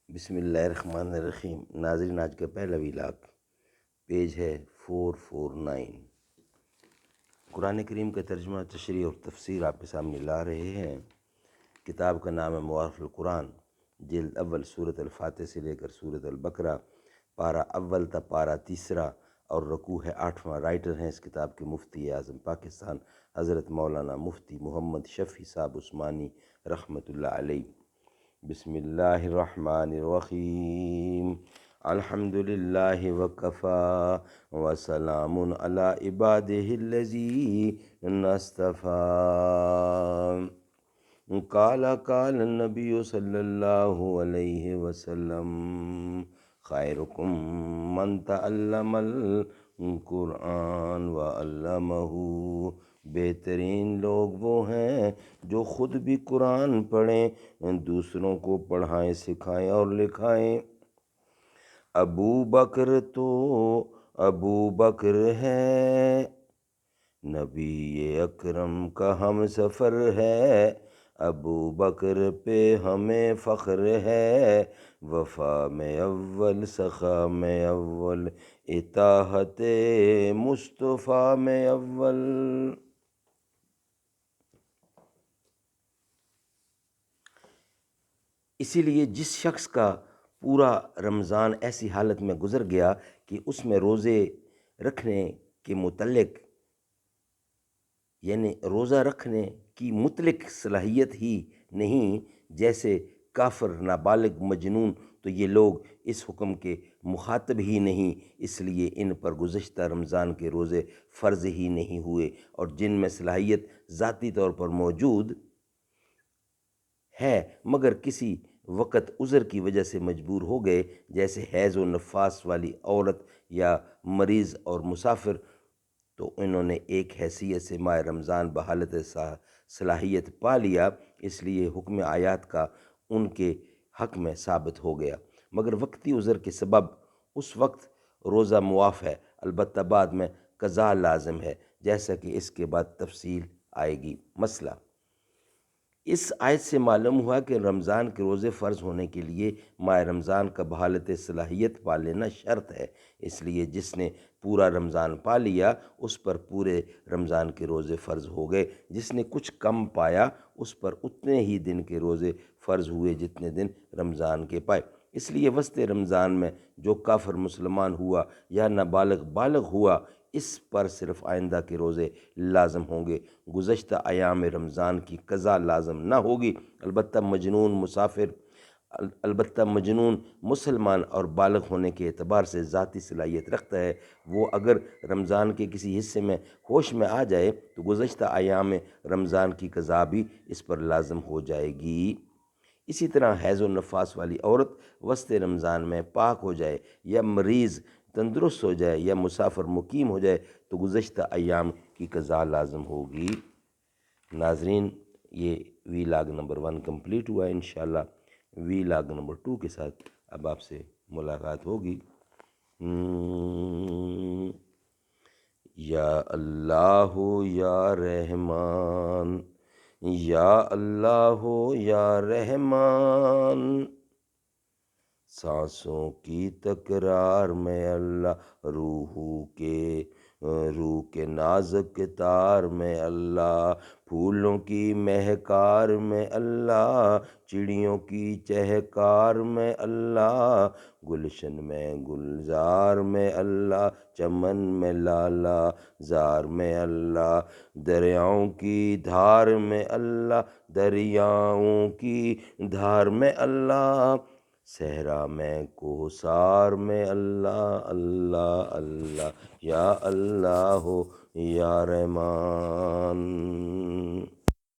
بسم اللہ الرحمن الرحیم۔ ناظرین، آج کا پہلا ویلاگ پیج ہے 449۔ قرآن کریم کا ترجمہ، تشریح اور تفسیر آپ کے سامنے لا رہے ہیں۔ کتاب کا نام ہے موافق القرآن، جلد اول، سورۃ الفاتح سے لے کر سورۃ البقرہ، پارہ اول تا پارہ تیسرا، اور رکوع ہے 8واں۔ رائٹر ہیں اس کتاب کے مفتی اعظم پاکستان حضرت مولانا مفتی محمد شفیع صاحب عثمانی رحمۃ اللہ علیہ۔ بسم اللہ الرحمن الرحیم۔ الحمد للہ وکفا وسلام علی عبادہ الذین اصطفیٰ۔ قال النبی صلی اللہ علیہ وسلم خیرکم من تعلم القرآن وعلمہ۔ بہترین لوگ وہ ہیں جو خود بھی قرآن پڑھیں، دوسروں کو پڑھائیں، سکھائیں اور لکھائیں۔ ابو بکر تو ابو بکر ہے، نبی اکرم کا ہم سفر ہے۔ ابو بکر پہ ہمیں فخر ہے، وفا میں اول، سخا میں اول، اطاعت مصطفیٰ میں اول۔ اسی لیے جس شخص کا پورا رمضان ایسی حالت میں گزر گیا کہ اس میں روزے رکھنے کے متعلق، یعنی روزہ رکھنے کی مطلق صلاحیت ہی نہیں، جیسے کافر، نابالغ، مجنون، تو یہ لوگ اس حکم کے مخاطب ہی نہیں، اس لیے ان پر گزشتہ رمضان کے روزے فرض ہی نہیں ہوئے۔ اور جن میں صلاحیت ذاتی طور پر موجود ہے مگر کسی وقت عذر کی وجہ سے مجبور ہو گئے، جیسے حیض و نفاس والی عورت یا مریض اور مسافر، تو انہوں نے ایک حیثیت سے ماہ رمضان بحالت صلاحیت پا لیا، اس لیے حکم آیات کا ان کے حق میں ثابت ہو گیا۔ مگر وقتی عذر کے سبب اس وقت روزہ معاف ہے، البتہ بعد میں قضا لازم ہے، جیسا کہ اس کے بعد تفصیل آئے گی۔ مسئلہ اس آیت سے معلوم ہوا کہ رمضان کے روزے فرض ہونے کے لیے ماہ رمضان کا بحالت صلاحیت پا لینا شرط ہے، اس لیے جس نے پورا رمضان پا لیا اس پر پورے رمضان کے روزے فرض ہو گئے، جس نے کچھ کم پایا اس پر اتنے ہی دن کے روزے فرض ہوئے جتنے دن رمضان کے پائے۔ اس لیے وسط رمضان میں جو کافر مسلمان ہوا یا نابالغ بالغ ہوا، اس پر صرف آئندہ کے روزے لازم ہوں گے، گزشتہ ایام رمضان کی قضا لازم نہ ہوگی۔ البتہ مجنون مسلمان اور بالغ ہونے کے اعتبار سے ذاتی صلاحیت رکھتا ہے، وہ اگر رمضان کے کسی حصے میں ہوش میں آ جائے تو گزشتہ ایام رمضان کی قضا بھی اس پر لازم ہو جائے گی۔ اسی طرح حیض و نفاس والی عورت وسط رمضان میں پاک ہو جائے، یا مریض تندرست ہو جائے، یا مسافر مقیم ہو جائے تو گزشتہ ایام کی قضا لازم ہوگی۔ ناظرین، یہ ویلاگ نمبر 1 کمپلیٹ ہوا ہے۔ انشاءاللہ ویلاگ نمبر 2 کے ساتھ اب آپ سے ملاقات ہوگی۔ یا اللہ یا رحمان، یا اللہ یا رحمان، سانسوں کی تکرار میں اللہ، روح کے نازک تار میں اللہ، پھولوں کی مہکار میں اللہ، چڑیوں کی چہکار میں اللہ، گلشن میں گلزار میں اللہ، چمن میں لالا زار میں اللہ، دریاؤں کی دھار میں اللہ، دریاؤں کی دھار میں اللہ، صحرا میں کوثار میں اللہ، اللہ اللہ، یا اللہ یا رحمان۔